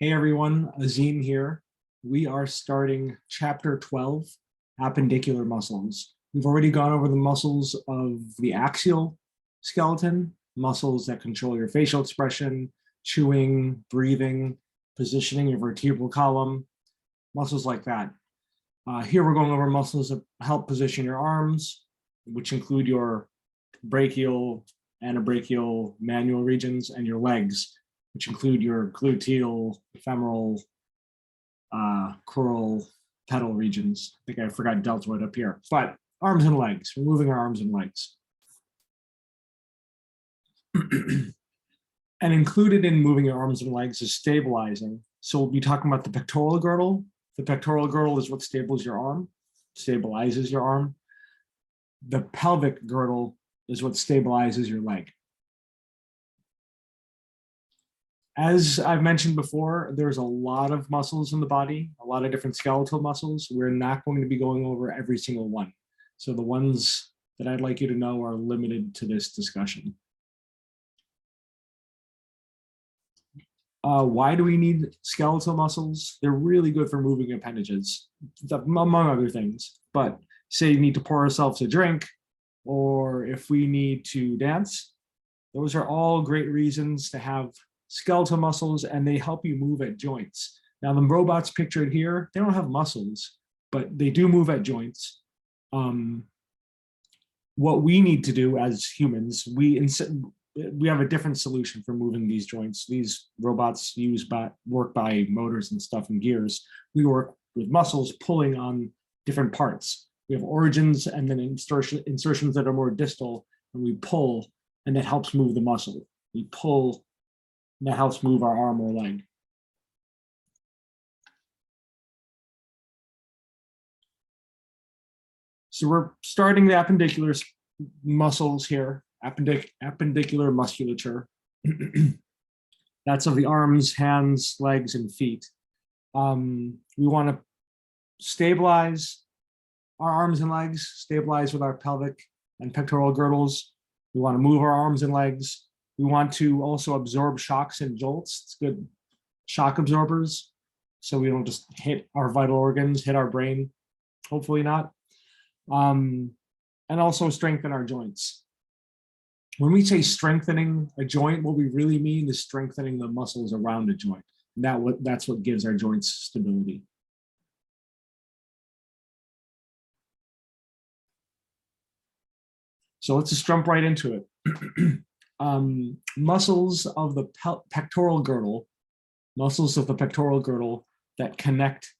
Hey everyone, Azim here. We are starting chapter 12, appendicular muscles. We've already gone over the muscles of the axial skeleton, muscles that control your facial expression, chewing, breathing, positioning your vertebral column, muscles like that. Here we're going over muscles that help position your arms, which include your brachial, anabrachial, manual regions, and your legs, which include your gluteal, femoral, crural, pedal regions. I think I forgot deltoid up here, but arms and legs, we're moving our arms and legs. And included in moving your arms and legs is stabilizing. So we'll be talking about the pectoral girdle. The pectoral girdle is what stabilizes your arm. The pelvic girdle is what stabilizes your leg. As I've mentioned before, there's a lot of muscles in the body, a lot of different skeletal muscles. We're not going to be going over every single one. So the ones that I'd like you to know are limited to this discussion. Why do we need skeletal muscles? They're really good for moving appendages, among other things. But say you need to pour ourselves a drink, or if we need to dance, those are all great reasons to have skeletal muscles, and they help you move at joints. Now the robots pictured here, they don't have muscles, but they do move at joints. What we need to do as humans, we have a different solution for moving these joints. These robots work by motors and stuff and gears. We work with muscles pulling on different parts. We have origins and then insertions that are more distal, and we pull, and that helps move the muscle. We pull, and that helps move our arm or leg. So we're starting the appendicular muscles here, appendicular musculature. That's of the arms, hands, legs, and feet. We want to stabilize our arms and legs, stabilize with our pelvic and pectoral girdles. We want to move our arms and legs. We want to also absorb shocks and jolts. It's good shock absorbers, so we don't just hit our vital organs, hit our brain, hopefully not. And also strengthen our joints. When we say strengthening a joint, what we really mean is strengthening the muscles around a joint. That's what gives our joints stability. So let's just jump right into it. Muscles of the pectoral girdle, that connect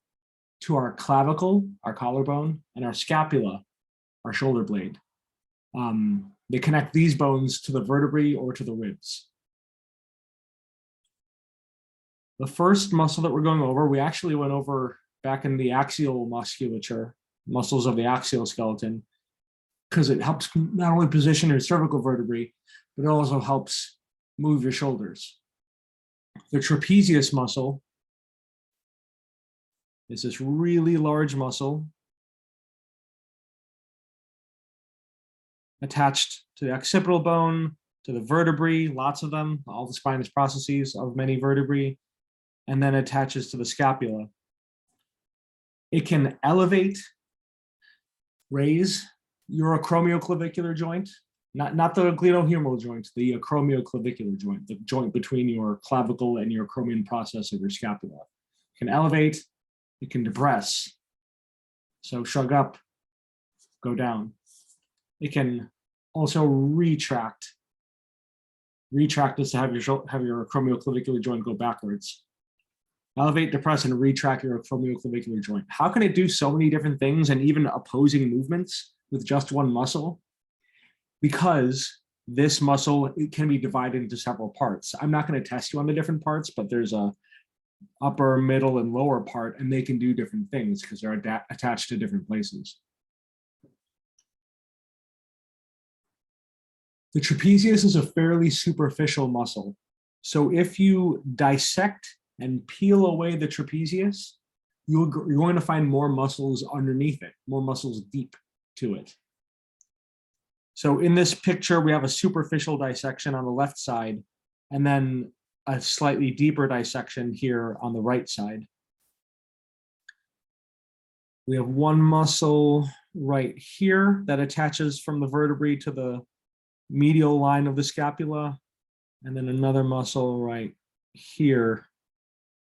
to our clavicle, our collarbone, and our scapula, our shoulder blade. They connect these bones to the vertebrae or to the ribs. The first muscle that we're going over, we actually went over back in the axial musculature, muscles of the axial skeleton, because it helps not only position your cervical vertebrae, but it also helps move your shoulders. The trapezius muscle is this really large muscle attached to the occipital bone, to the vertebrae, lots of them, all the spinous processes of many vertebrae, and then attaches to the scapula. It can elevate, raise your acromioclavicular joint, not the glenohumeral joint, the acromioclavicular joint, the joint between your clavicle and your acromion process of your scapula. It can elevate, it can depress. So shrug up, go down. It can also retract. Retract is to have your acromioclavicular joint go backwards. Elevate, depress, and retract your acromioclavicular joint. How can it do so many different things and even opposing movements with just one muscle? Because this muscle, it can be divided into several parts. I'm not going to test you on the different parts, but there's a upper, middle, and lower part, and they can do different things because they're attached to different places. The trapezius is a fairly superficial muscle. So if you dissect and peel away the trapezius, you're going to find more muscles underneath it, more muscles deep to it. So in this picture, we have a superficial dissection on the left side, and then a slightly deeper dissection here on the right side. We have one muscle right here that attaches from the vertebrae to the medial line of the scapula, and then another muscle right here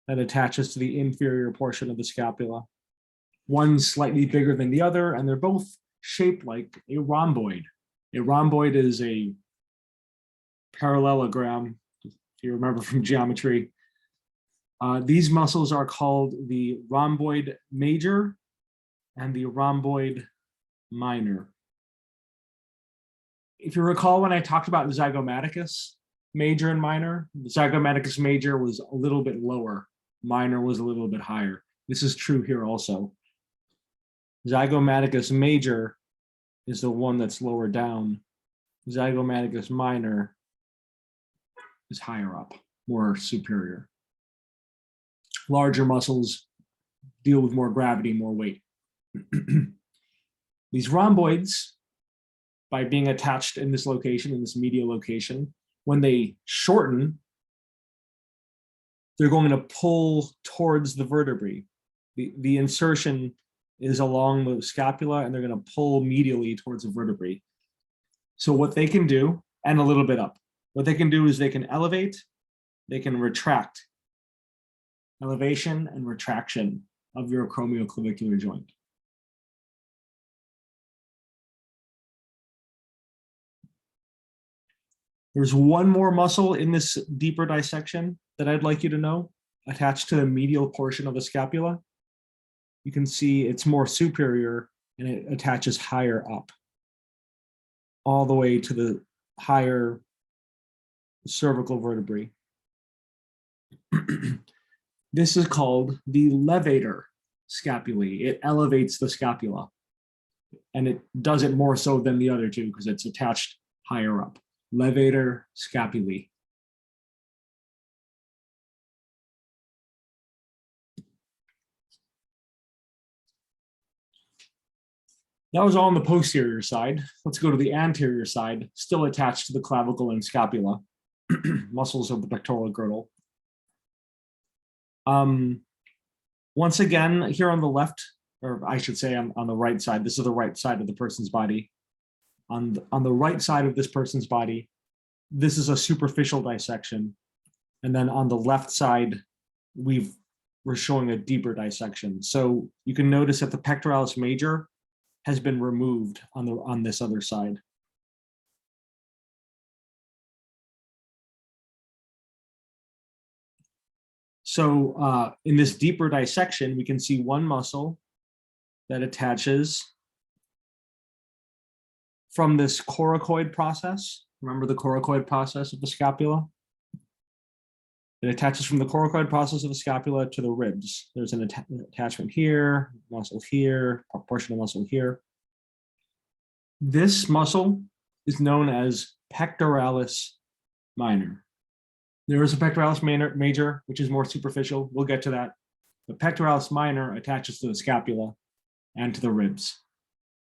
that attaches to the inferior portion of the scapula. One's slightly bigger than the other, and they're both shaped like a rhomboid. A rhomboid is a parallelogram, if you remember from geometry. These muscles are called the rhomboid major and the rhomboid minor. If you recall, when I talked about zygomaticus major and minor, the zygomaticus major was a little bit lower, minor was a little bit higher. This is true here also. Zygomaticus major is the one that's lower down. Zygomaticus minor is higher up, more superior. Larger muscles deal with more gravity, more weight. These rhomboids, by being attached in this location, in this medial location, when they shorten, they're going to pull towards the vertebrae. The insertion is along the scapula, and they're going to pull medially towards the vertebrae. So what they can do, and a little bit up, what they can do is they can elevate, they can retract. Elevation and retraction of your acromioclavicular joint. There's one more muscle in this deeper dissection that I'd like you to know, attached to the medial portion of the scapula. You can see it's more superior and it attaches higher up, all the way to the higher cervical vertebrae. This is called the levator scapulae. It elevates the scapula, and it does it more so than the other two because it's attached higher up. Levator scapulae. That was all on the posterior side. Let's go to the anterior side, still attached to the clavicle and scapula, muscles of the pectoral girdle. Once again, here on the left, or I should say on the right side, this is the right side of the person's body. On the right side of this person's body, this is a superficial dissection. And then on the left side, we're showing a deeper dissection. So you can notice that the pectoralis major has been removed on this other side. So in this deeper dissection, we can see one muscle that attaches from this coracoid process. Remember the coracoid process of the scapula? It attaches from the coracoid process of the scapula to the ribs. There's an attachment here, muscle here, a portion of muscle here. This muscle is known as pectoralis minor. There is a pectoralis major, which is more superficial. We'll get to that. The pectoralis minor attaches to the scapula and to the ribs,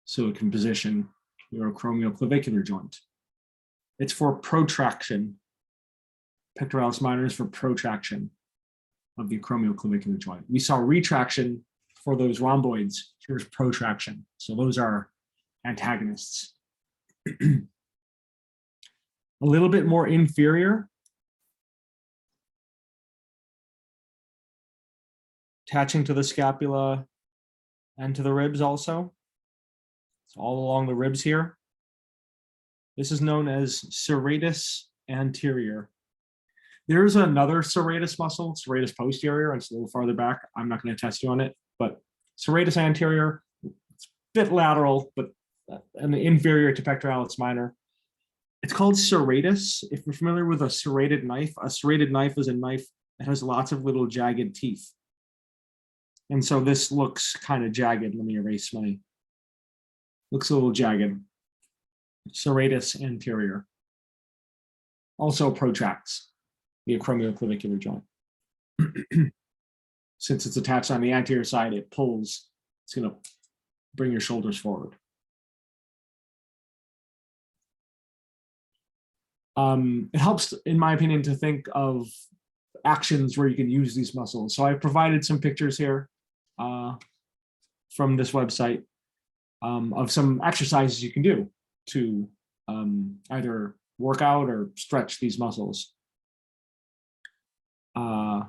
so it can position your acromioclavicular joint. It's for protraction. Pectoralis minor is for protraction of the acromioclavicular joint. We saw retraction for those rhomboids. Here's protraction. So those are antagonists. A little bit more inferior, attaching to the scapula and to the ribs also. It's all along the ribs here. This is known as serratus anterior. There's another serratus muscle, serratus posterior, and it's a little farther back. I'm not going to test you on it, but serratus anterior, it's a bit lateral, but and inferior to pectoralis minor. It's called serratus. If you're familiar with a serrated knife is a knife that has lots of little jagged teeth. And so this looks kind of jagged. Let me erase my, looks a little jagged. Serratus anterior. Also protracts the acromioclavicular joint. Since it's attached on the anterior side, it pulls. It's going to bring your shoulders forward. It helps, in my opinion, to think of actions where you can use these muscles. So I've provided some pictures here from this website of some exercises you can do to either work out or stretch these muscles.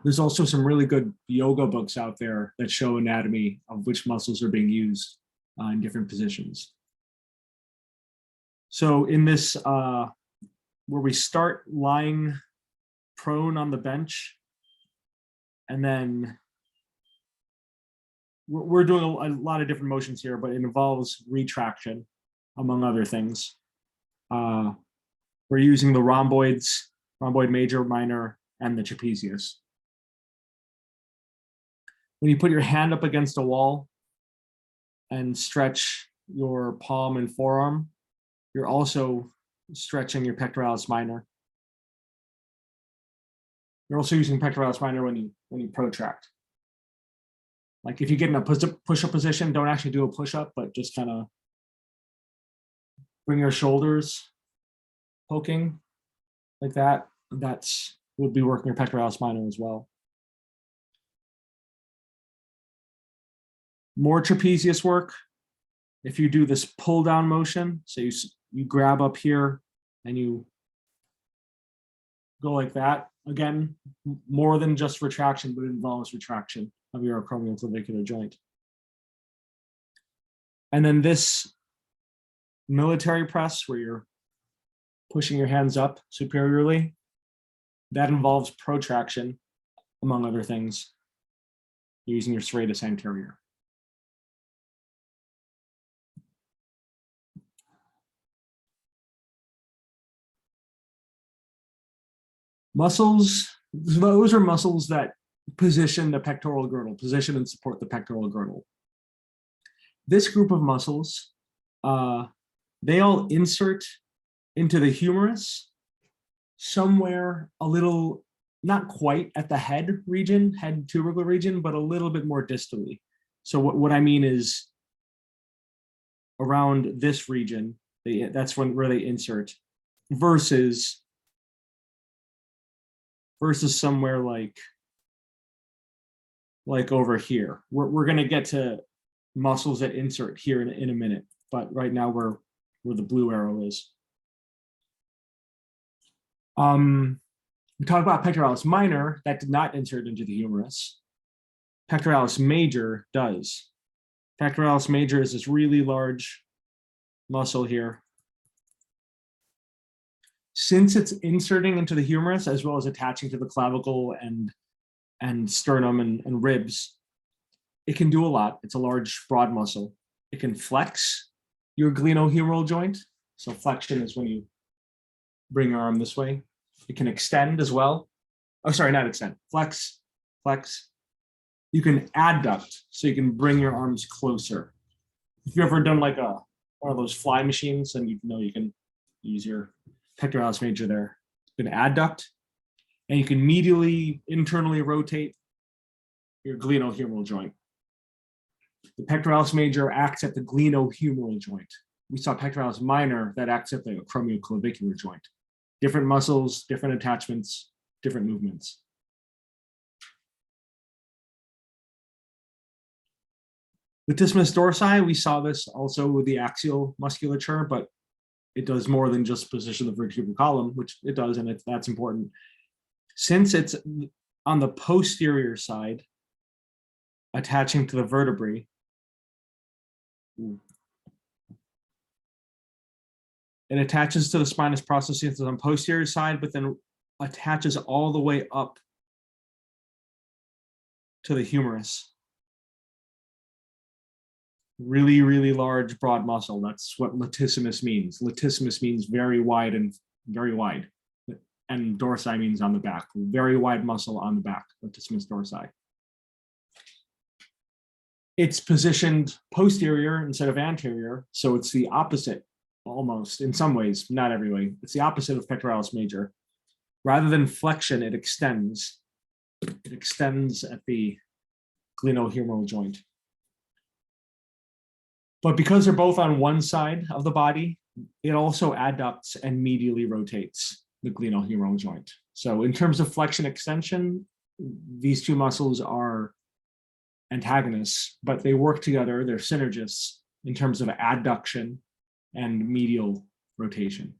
There's also some really good yoga books out there that show anatomy of which muscles are being used in different positions. So in this, where we start lying prone on the bench, and then we're doing a lot of different motions here, but it involves retraction, among other things. We're using the rhomboids, rhomboid major, minor, and the trapezius. When you put your hand up against a wall and stretch your palm and forearm, you're also stretching your pectoralis minor. You're also using pectoralis minor when you protract. Like if you get in a push-up position, don't actually do a push-up, but just kind of bring your shoulders poking like that. That's would be working your pectoralis minor as well. More trapezius work. If you do this pull down motion, so you grab up here and you go like that. Again, more than just retraction, but it involves retraction of your acromioclavicular joint. And then this military press where you're pushing your hands up superiorly, that involves protraction, among other things, using your serratus anterior. Muscles, those are muscles that position the pectoral girdle, position and support the pectoral girdle. This group of muscles, they all insert into the humerus somewhere a little, not quite at the head region, head tubercle region, but a little bit more distally. So what I mean is around this region, that's where they insert, versus somewhere like over here. We're going to get to muscles that insert here in a minute, but right now we're where the blue arrow is. We talked about pectoralis minor, that did not insert into the humerus. Pectoralis major does. Pectoralis major is this really large muscle here. Since it's inserting into the humerus as well as attaching to the clavicle and sternum and ribs, it can do a lot. It's a large, broad muscle. It can flex your glenohumeral joint. So flexion is when you bring your arm this way. It can extend as well. Oh, sorry, not extend. Flex, flex. You can adduct, so you can bring your arms closer. If you've ever done like one of those fly machines, then you know you can use your pectoralis major there. You can adduct, and you can medially, internally rotate your glenohumeral joint. The pectoralis major acts at the glenohumeral joint. We saw pectoralis minor that acts at the acromioclavicular joint. Different muscles, different attachments, different movements. Latissimus dorsi, we saw this also with the axial musculature, but it does more than just position the vertebral column, which it does, and that's important. Since it's on the posterior side, attaching to the vertebrae, it attaches to the spinous processes on the posterior side, but then attaches all the way up to the humerus. Really, really large, broad muscle. That's what latissimus means. Latissimus means very wide and very wide. And dorsi means on the back. Very wide muscle on the back, latissimus dorsi. It's positioned posterior instead of anterior, so it's the opposite, almost, in some ways, not every way. It's the opposite of pectoralis major. Rather than flexion, it extends. It extends at the glenohumeral joint. But because they're both on one side of the body, it also adducts and medially rotates. the glenohumeral joint. So in terms of flexion extension, these two muscles are antagonists, but they work together, they're synergists in terms of adduction and medial rotation.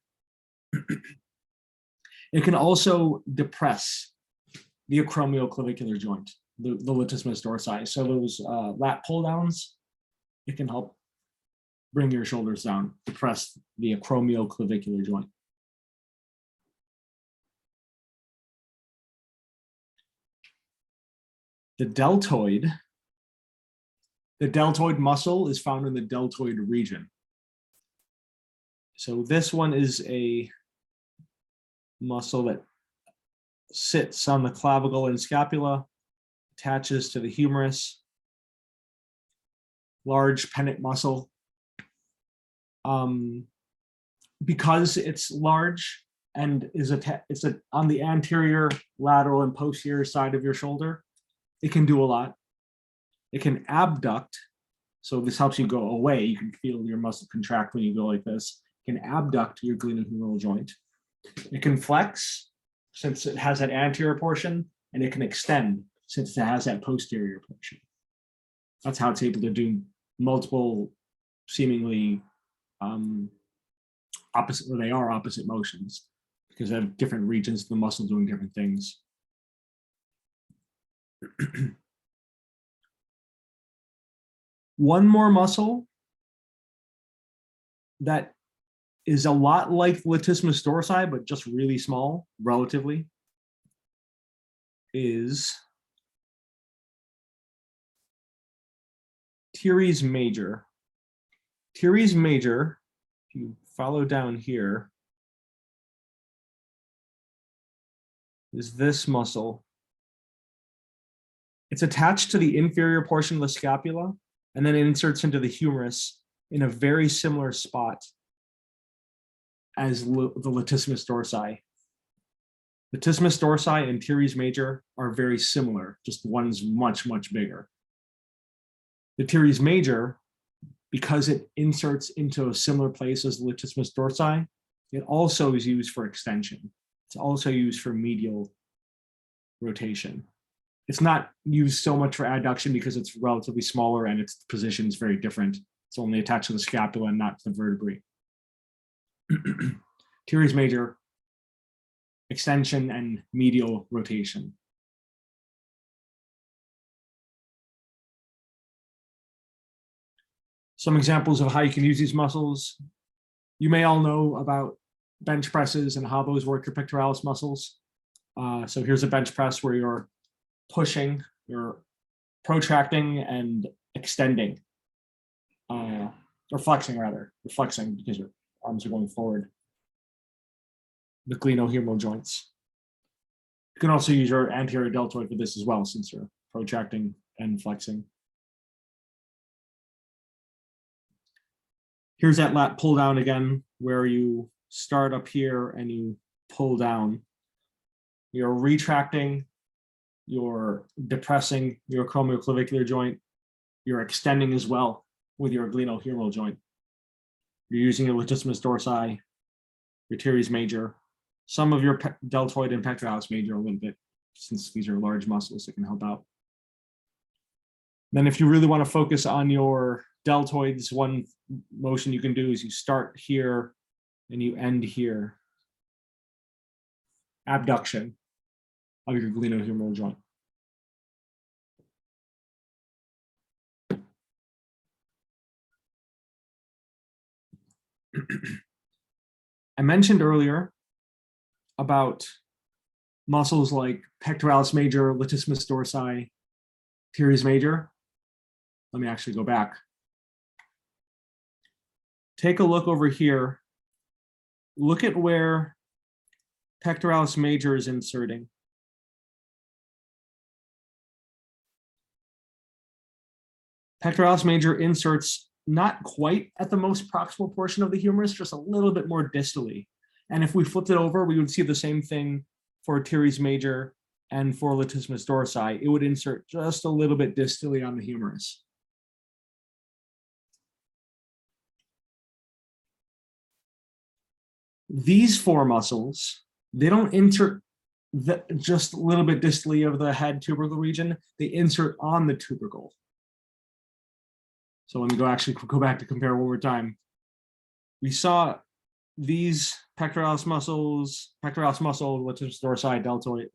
It can also depress the acromioclavicular joint, the latissimus dorsi. So those lat pull downs, it can help bring your shoulders down, depress the acromioclavicular joint. The deltoid muscle is found in the deltoid region. So this one is a muscle that sits on the clavicle and scapula, attaches to the humerus, large pennant muscle. Because it's large and is on the anterior, lateral, and posterior side of your shoulder, it can do a lot. It can abduct, so this helps you go away. You can feel your muscle contract when you go like this. It can abduct your glenohumeral joint. It can flex, since it has that anterior portion, and it can extend, since it has that posterior portion. That's how it's able to do multiple, seemingly opposite, or they are opposite motions, because they have different regions of the muscle doing different things. One more muscle that is a lot like latissimus dorsi, but just really small, relatively, is teres major. Teres major, if you follow down here, is this muscle. It's attached to the inferior portion of the scapula, and then it inserts into the humerus in a very similar spot as the latissimus dorsi. Latissimus dorsi and teres major are very similar, just one's much, much bigger. The teres major, because it inserts into a similar place as the latissimus dorsi, it also is used for extension. It's also used for medial rotation. It's not used so much for adduction because it's relatively smaller and its position is very different. It's only attached to the scapula and not to the vertebrae. Teres major, extension and medial rotation. Some examples of how you can use these muscles. You may all know about bench presses and how those work your pectoralis muscles. So here's a bench press where you're pushing, you're protracting and extending, or flexing rather. You're flexing because your arms are going forward. The glenohumeral joints. You can also use your anterior deltoid for this as well, since you're protracting and flexing. Here's that lat pull down again, where you start up here and you pull down. You're retracting, you're depressing your acromioclavicular joint, you're extending as well with your glenohumeral joint. You're using your latissimus dorsi, your teres major, some of your deltoid and pectoralis major a little bit, since these are large muscles that can help out. Then if you really want to focus on your deltoids, one motion you can do is you start here and you end here. Abduction of your glenohumeral joint. I mentioned earlier about muscles like pectoralis major, latissimus dorsi, teres major. Let me actually go back. Take a look over here. Look at where pectoralis major is inserting. Pectoralis major inserts not quite at the most proximal portion of the humerus, just a little bit more distally. And if we flipped it over, we would see the same thing for teres major and for latissimus dorsi. It would insert just a little bit distally on the humerus. These four muscles They don't insert just a little bit distally of the head tubercle region. They insert on the tubercle. So let me go back to compare one more time. We saw these pectoralis muscle, which is dorsi, deltoid,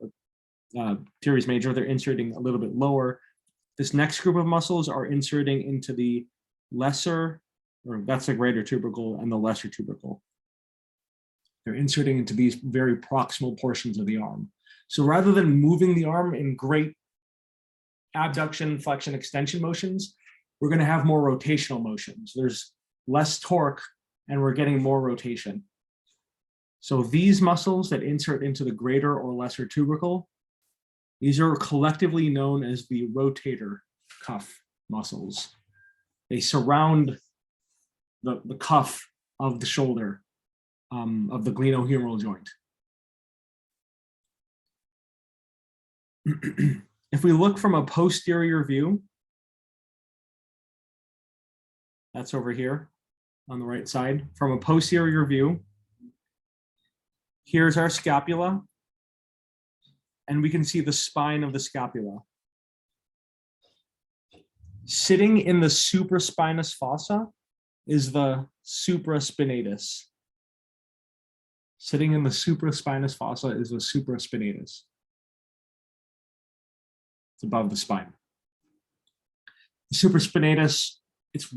teres major, they're inserting a little bit lower. This next group of muscles are inserting into the lesser, or that's the greater tubercle, and the lesser tubercle. They're inserting into these very proximal portions of the arm. So rather than moving the arm in great abduction, flexion, extension motions, we're going to have more rotational motions. There's less torque, and we're getting more rotation. So these muscles that insert into the greater or lesser tubercle, these are collectively known as the rotator cuff muscles. They surround the cuff of the shoulder, of the glenohumeral joint. If we look from a posterior view, that's over here on the right side. From a posterior view, here's our scapula, and we can see the spine of the scapula. Sitting in the supraspinous fossa is the supraspinatus. Sitting in the supraspinous fossa is the supraspinatus. It's above the spine. The supraspinatus, it's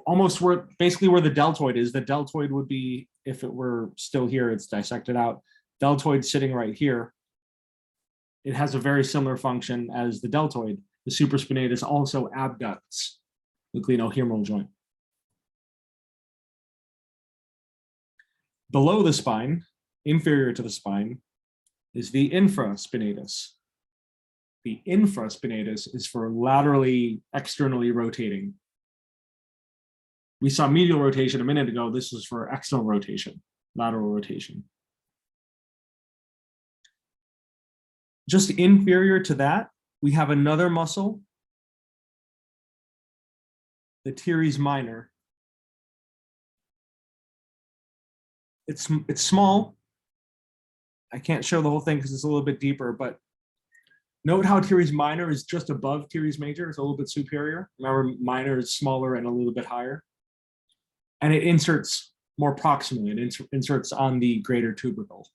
almost basically where the deltoid is. The deltoid would be, if it were still here, it's dissected out. Deltoid sitting right here. It has a very similar function as the deltoid. The supraspinatus also abducts the glenohumeral joint. Below the spine, inferior to the spine, is the infraspinatus. The infraspinatus is for laterally, externally rotating. We saw medial rotation a minute ago. This is for external rotation, lateral rotation. Just inferior to that, we have another muscle, the teres minor. It's small. I can't show the whole thing because it's a little bit deeper, but note how teres minor is just above teres major. It's a little bit superior. Remember, minor is smaller and a little bit higher. And it inserts more proximally. It inserts on the greater tubercle.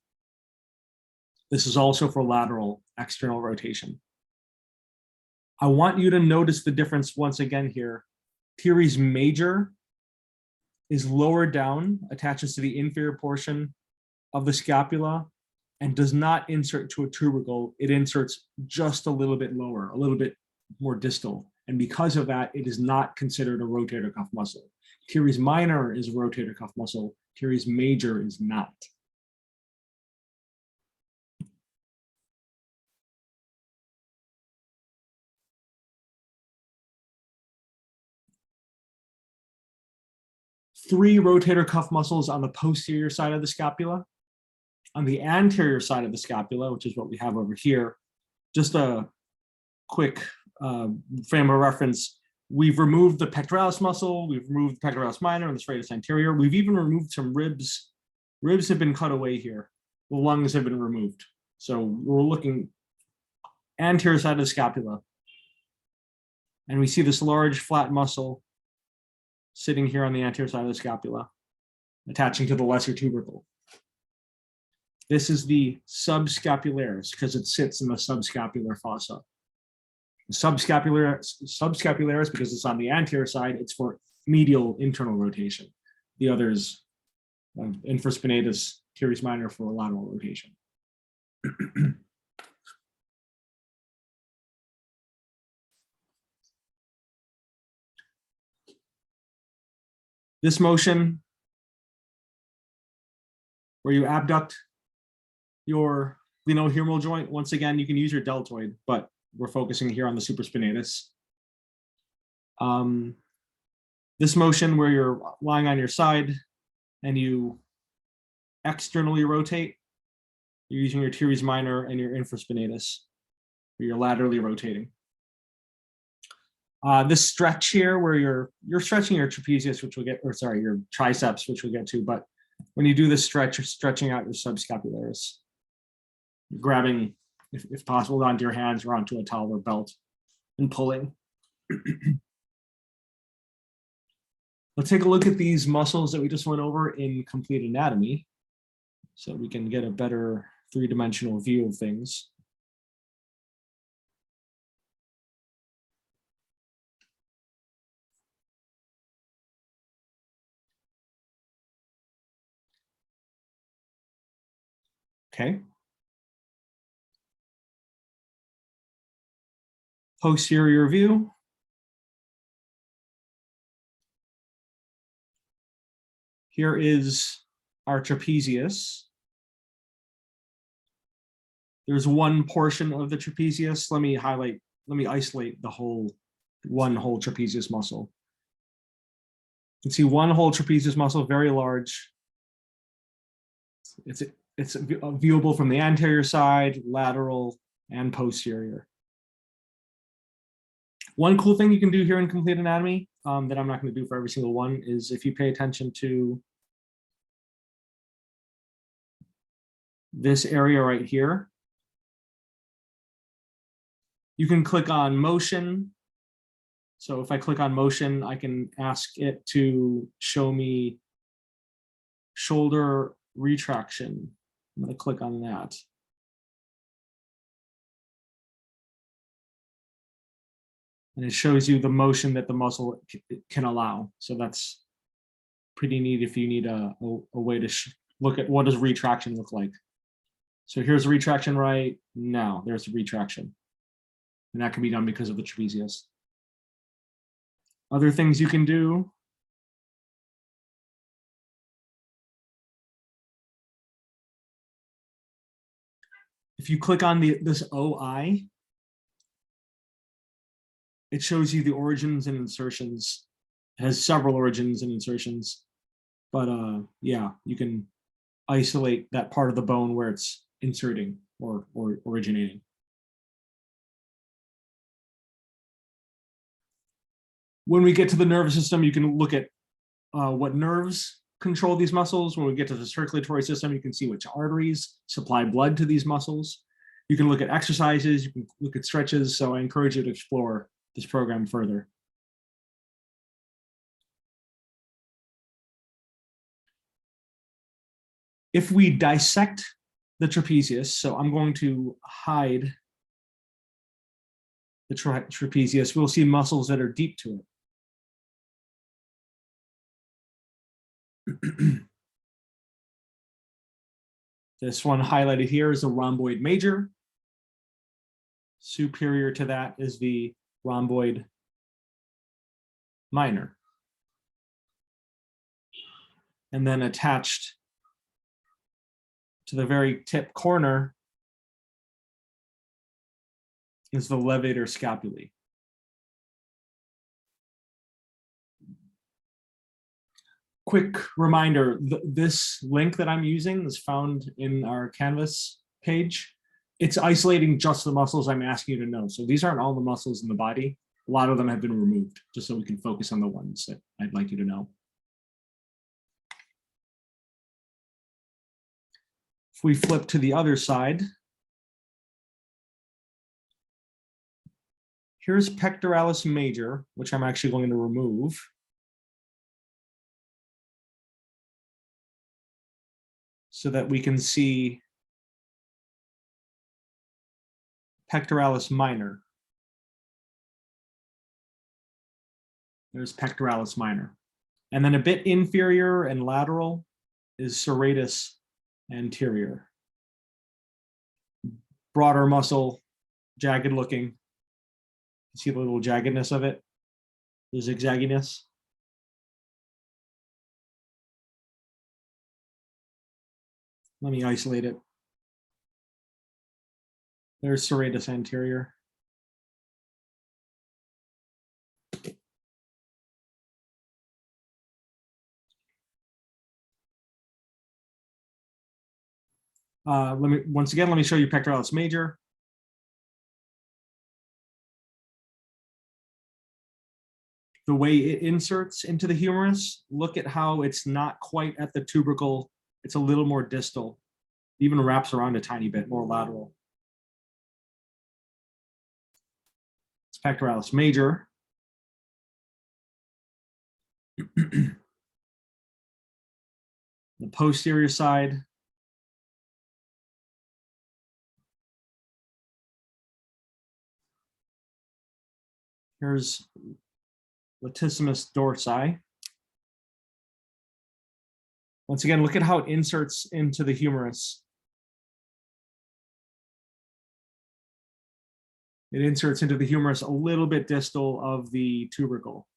This is also for lateral external rotation. I want you to notice the difference once again here. Teres major is lower down, attaches to the inferior portion of the scapula, and does not insert to a tubercle. It inserts just a little bit lower, a little bit more distal. And because of that, it is not considered a rotator cuff muscle. Teres minor is a rotator cuff muscle. Teres major is not. Three rotator cuff muscles on the posterior side of the scapula. On the anterior side of the scapula, which is what we have over here, just a quick frame of reference. We've removed the pectoralis muscle, we've removed the pectoralis minor and the serratus anterior. We've even removed some ribs. Ribs have been cut away here. The lungs have been removed. So we're looking anterior side of the scapula. And we see this large flat muscle sitting here on the anterior side of the scapula, attaching to the lesser tubercle. This is the subscapularis because it sits in the subscapular fossa. Subscapularis because it's on the anterior side, it's for medial internal rotation. The others, infraspinatus, teres minor for lateral rotation. This motion where you abduct your glenohumeral joint, once again, you can use your deltoid, but we're focusing here on the supraspinatus. This motion where you're lying on your side and you externally rotate, you're using your teres minor and your infraspinatus, where you're laterally rotating. This stretch here where you're stretching your trapezius, which we'll get, or sorry, your triceps, which we'll get to, but when you do this stretch, you're stretching out your subscapularis. grabbing, if possible, onto your hands or onto a towel or belt and pulling. Let's take a look at these muscles that we just went over in complete anatomy so we can get a better three-dimensional view of things. Okay. Posterior view. Here is our trapezius. There's one portion of the trapezius. Let me isolate the one whole trapezius muscle. You can see one whole trapezius muscle, very large. It's viewable from the anterior side, lateral, and posterior. One cool thing you can do here in complete anatomy that I'm not going to do for every single one is if you pay attention to this area right here, you can click on motion. So if I click on motion, I can ask it to show me shoulder retraction. I'm going to click on that. And it shows you the motion that the muscle can allow. So that's pretty neat if you need a way to look at what does retraction look like. So here's retraction right now. There's the retraction. And that can be done because of the trapezius. Other things you can do. If you click on this OI, it shows you the origins and insertions. It has several origins and insertions, but yeah, you can isolate that part of the bone where it's inserting or originating. When we get to the nervous system, you can look at what nerves control these muscles. When we get to the circulatory system, you can see which arteries supply blood to these muscles. You can look at exercises, you can look at stretches, so I encourage you to explore this program further. If we dissect the trapezius, so I'm going to hide the trapezius, we'll see muscles that are deep to it. This one highlighted here is the rhomboid major. Superior to that is the rhomboid minor. And then attached to the very tip corner is the levator scapulae. Quick reminder, this link that I'm using is found in our Canvas page. It's isolating just the muscles I'm asking you to know. So these aren't all the muscles in the body. A lot of them have been removed, just so we can focus on the ones that I'd like you to know. If we flip to the other side, here's pectoralis major, which I'm actually going to remove. So that we can see pectoralis minor. There's pectoralis minor. And then a bit inferior and lateral is serratus anterior. Broader muscle, jagged looking. See the little jaggedness of it, the zigzagginess. Let me isolate it. There's serratus anterior. Let me show you pectoralis major. The way it inserts into the humerus, look at how it's not quite at the tubercle. It's a little more distal. Even wraps around a tiny bit, more lateral. It's pectoralis major. The posterior side. Here's latissimus dorsi. Once again, look at how it inserts into the humerus. It inserts into the humerus a little bit distal of the tubercle.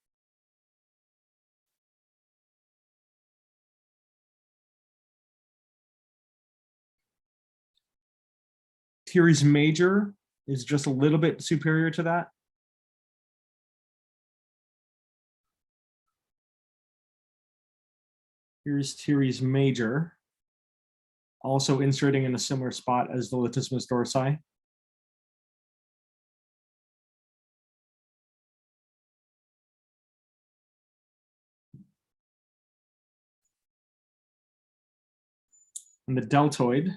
Teres major is just a little bit superior to that. Here's teres major, also inserting in a similar spot as the latissimus dorsi. And the deltoid,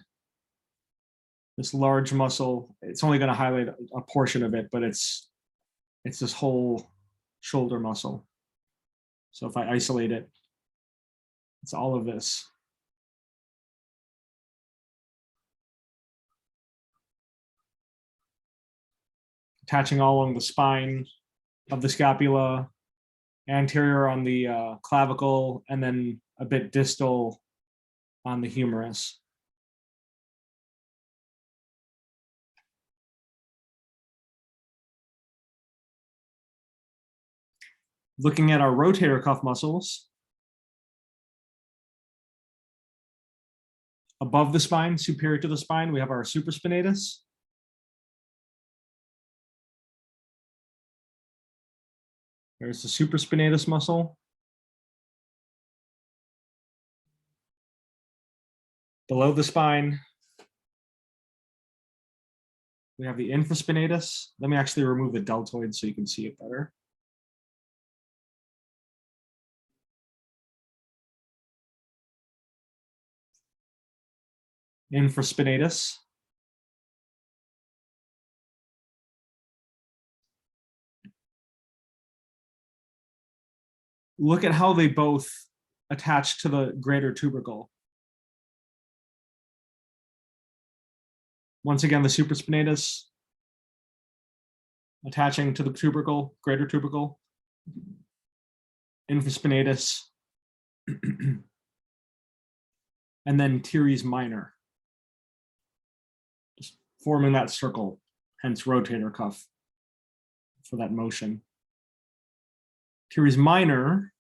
this large muscle, it's only going to highlight a portion of it, but it's this whole shoulder muscle. So if I isolate it, it's all of this. Attaching all along the spine of the scapula, anterior on the clavicle, and then a bit distal on the humerus. Looking at our rotator cuff muscles, above the spine, superior to the spine, we have our supraspinatus. There's the supraspinatus muscle. Below the spine, we have the infraspinatus. Let me actually remove the deltoid so you can see it better. Infraspinatus. Look at how they both attach to the greater tubercle. Once again, the supraspinatus attaching to the tubercle, greater tubercle. Infraspinatus. And then teres minor. Just forming that circle, hence rotator cuff for that motion. Teres minor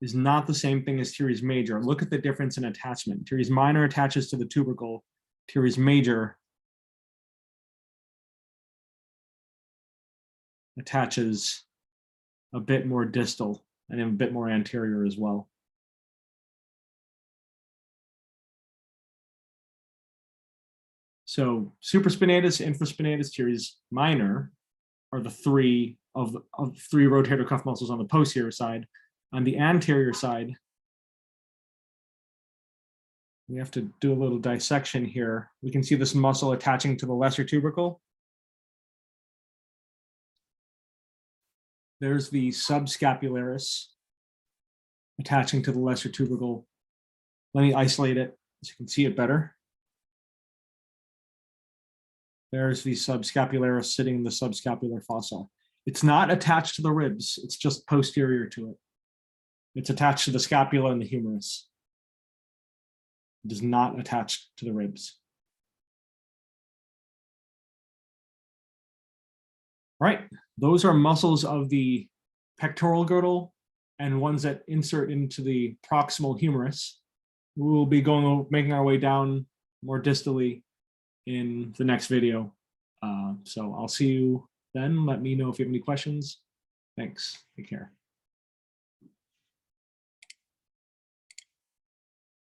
is not the same thing as teres major. Look at the difference in attachment. Teres minor attaches to the tubercle. Teres major attaches a bit more distal and a bit more anterior as well. So supraspinatus, infraspinatus, teres minor are the three of three rotator cuff muscles on the posterior side. On the anterior side, we have to do a little dissection here. We can see this muscle attaching to the lesser tubercle. There's the subscapularis attaching to the lesser tubercle. Let me isolate it so you can see it better. There's the subscapularis sitting in the subscapular fossa. It's not attached to the ribs. It's just posterior to it. It's attached to the scapula and the humerus. It is not attached to the ribs. All right, those are muscles of the pectoral girdle and ones that insert into the proximal humerus. We will be making our way down more distally in the next video. So I'll see you then. Let me know if you have any questions. Thanks. Take care.